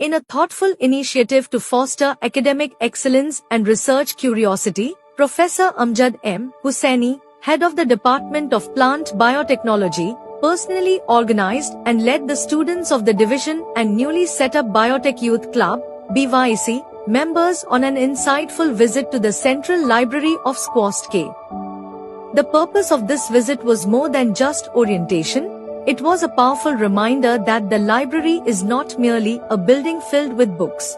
In a thoughtful initiative to foster academic excellence and research curiosity, Professor Amjad M. Hussaini, head of the Department of Plant Biotechnology, personally organized and led the students of the division and newly set up Biotech Youth Club, BYC, members on an insightful visit to the Central Library of Squast K. The purpose of this visit was more than just orientation. It was a powerful reminder that the library is not merely a building filled with books.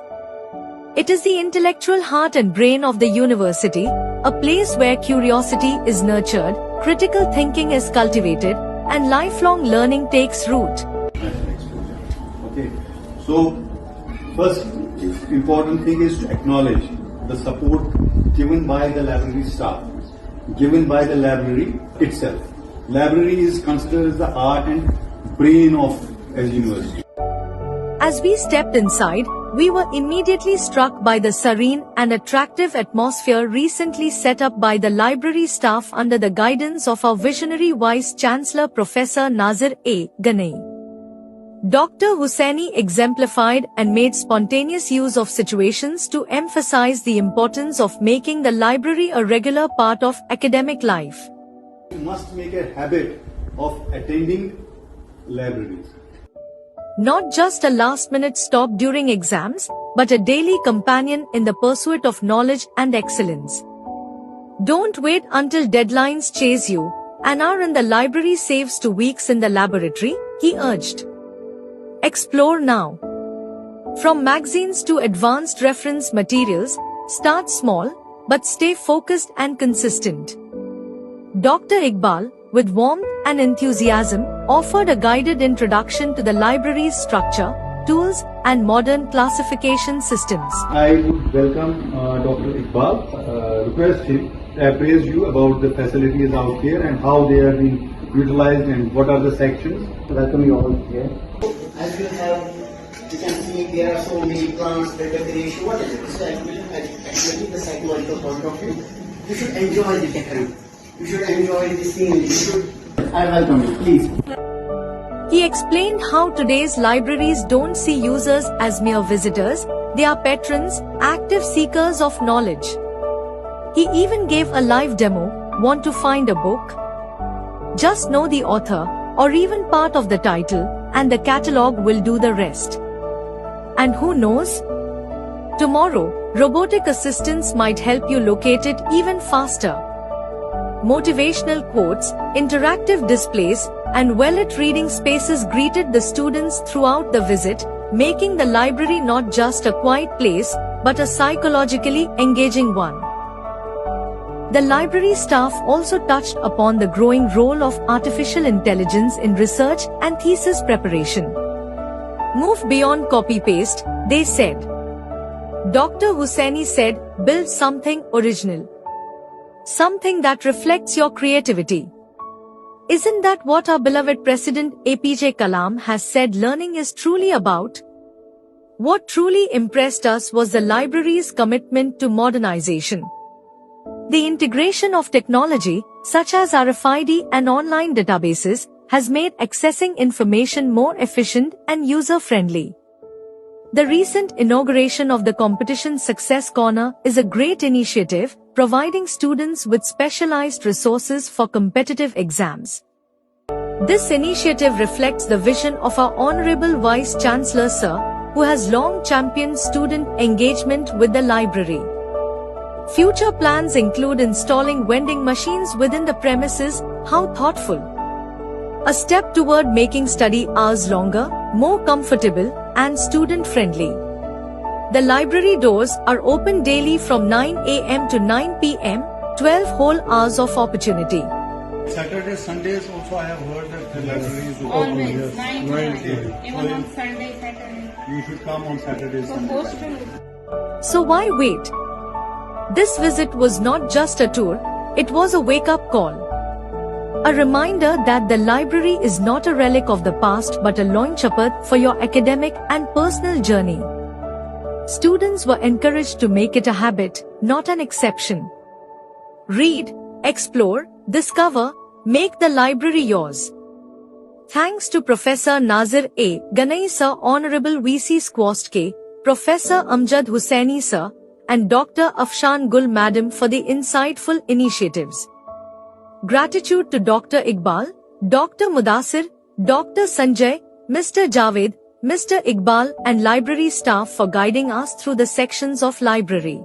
It is the intellectual heart and brain of the university, a place where curiosity is nurtured, critical thinking is cultivated, and lifelong learning takes root. Okay, so first important thing is to acknowledge the support given by the library staff, given by the library itself. Library is considered as the heart and brain of a university. As we stepped inside, we were immediately struck by the serene and attractive atmosphere recently set up by the library staff under the guidance of our visionary Vice-Chancellor Professor Nazir A. Ganai. Dr. Hussaini exemplified and made spontaneous use of situations to emphasize the importance of making the library a regular part of academic life. You must make a habit of attending libraries. Not just a last-minute stop during exams, but a daily companion in the pursuit of knowledge and excellence. Don't wait until deadlines chase you. An hour in the library saves 2 weeks in the laboratory, he urged. Explore now. From magazines to advanced reference materials, start small, but stay focused and consistent. Dr. Iqbal, with warmth and enthusiasm, offered a guided introduction to the library's structure, tools, and modern classification systems. I would welcome Dr. Iqbal, request him to appraise you about the facilities out here and how they are being utilized and what are the sections. Welcome you all here. As you can see, there are so many plants, the decoration. What is it? It's actually the psychological point of view. You should enjoy the technique. You should enjoy the scene. I welcome you, please. He explained how today's libraries don't see users as mere visitors, they are patrons, active seekers of knowledge. He even gave a live demo. Want to find a book? Just know the author, or even part of the title, and the catalog will do the rest. And who knows? Tomorrow, robotic assistants might help you locate it even faster. Motivational quotes, interactive displays, and well-lit reading spaces greeted the students throughout the visit, making the library not just a quiet place, but a psychologically engaging one. The library staff also touched upon the growing role of artificial intelligence in research and thesis preparation. Move beyond copy-paste, they said. Dr. Hussaini said, build something original. Something that reflects your creativity. Isn't that what our beloved President APJ Kalam has said learning is truly about? What truly impressed us was the library's commitment to modernization. The integration of technology, such as RFID and online databases, has made accessing information more efficient and user-friendly. The recent inauguration of the Competition Success Corner is a great initiative, providing students with specialized resources for competitive exams. This initiative reflects the vision of our Honorable Vice-Chancellor Sir, who has long championed student engagement with the library. Future plans include installing vending machines within the premises. How thoughtful! A step toward making study hours longer, more comfortable, and student-friendly. The library doors are open daily from 9 a.m. to 9 p.m., 12 whole hours of opportunity. Saturdays, Sundays also I have heard that the library is open. Always, 9 to 9. Even on Sunday, Saturday. You should come on Saturdays, Sundays. So why wait? This visit was not just a tour, it was a wake-up call. A reminder that the library is not a relic of the past but a launchpad for your academic and personal journey. Students were encouraged to make it a habit, not an exception. Read, explore, discover, make the library yours. Thanks to Professor Nazir A. Ganai Sir, Honorable VC Squast K, Professor Amjad Hussaini Sir, and Dr. Afshan Gul Madam for the insightful initiatives. Gratitude to Dr. Iqbal, Dr. Mudassir, Dr. Sanjay, Mr. Javed, Mr. Iqbal and library staff for guiding us through the sections of library.